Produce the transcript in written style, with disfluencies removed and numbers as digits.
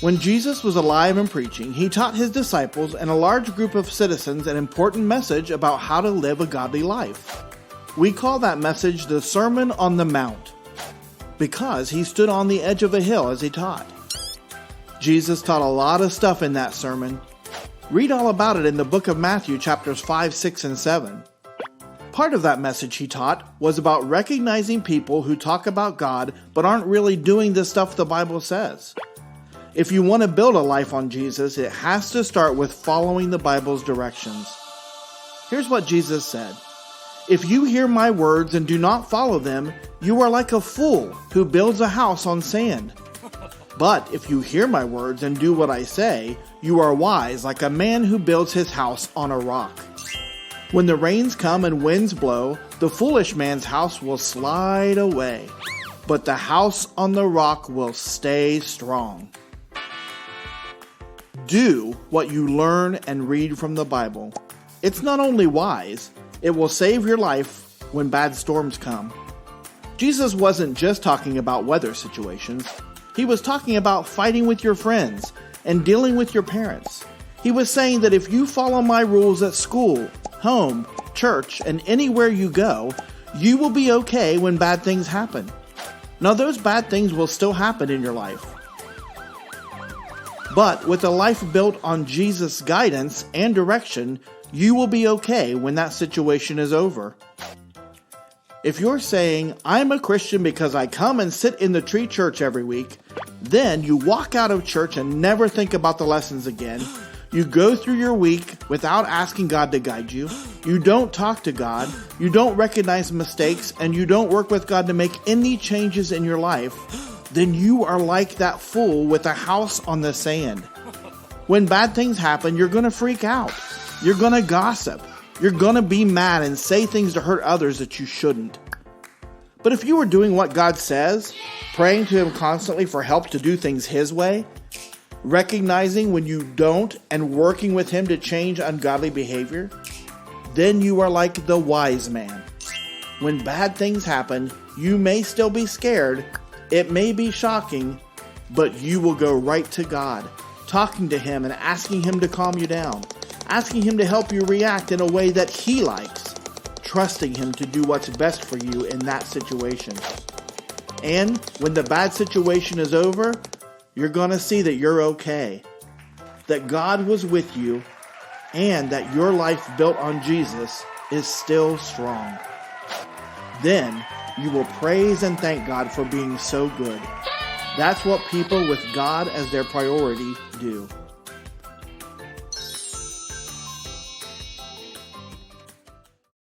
When Jesus was alive and preaching, he taught his disciples and a large group of citizens an important message about how to live a godly life. We call that message the Sermon on the Mount, because he stood on the edge of a hill as he taught. Jesus taught a lot of stuff in that sermon. Read all about it in the book of Matthew, chapters 5, 6, and 7. Part of that message he taught was about recognizing people who talk about God but aren't really doing the stuff the Bible says. If you want to build a life on Jesus, it has to start with following the Bible's directions. Here's what Jesus said. If you hear my words and do not follow them, you are like a fool who builds a house on sand. But if you hear my words and do what I say, you are wise like a man who builds his house on a rock. When the rains come and winds blow, the foolish man's house will slide away, but the house on the rock will stay strong. Do what you learn and read from the Bible. It's not only wise, it will save your life when bad storms come. Jesus wasn't just talking about weather situations. He was talking about fighting with your friends and dealing with your parents. He was saying that if you follow my rules at school, home, church, and anywhere you go, you will be okay when bad things happen. Now, those bad things will still happen in your life. But with a life built on Jesus' guidance and direction, you will be okay when that situation is over. If you're saying, I'm a Christian because I come and sit in the tree church every week, then you walk out of church and never think about the lessons again. You go through your week without asking God to guide you. You don't talk to God. You don't recognize mistakes, and you don't work with God to make any changes in your life. Then you are like that fool with a house on the sand. When bad things happen, you're going to freak out. You're going to gossip. You're going to be mad and say things to hurt others that you shouldn't. But if you were doing what God says, praying to Him constantly for help to do things His way, recognizing when you don't and working with Him to change ungodly behavior, then you are like the wise man. When bad things happen, you may still be scared. It may be shocking, but you will go right to God, talking to Him and asking Him to calm you down, asking Him to help you react in a way that He likes, trusting Him to do what's best for you in that situation. And when the bad situation is over, you're going to see that you're okay, that God was with you, and that your life built on Jesus is still strong. Then you will praise and thank God for being so good. That's what people with God as their priority do.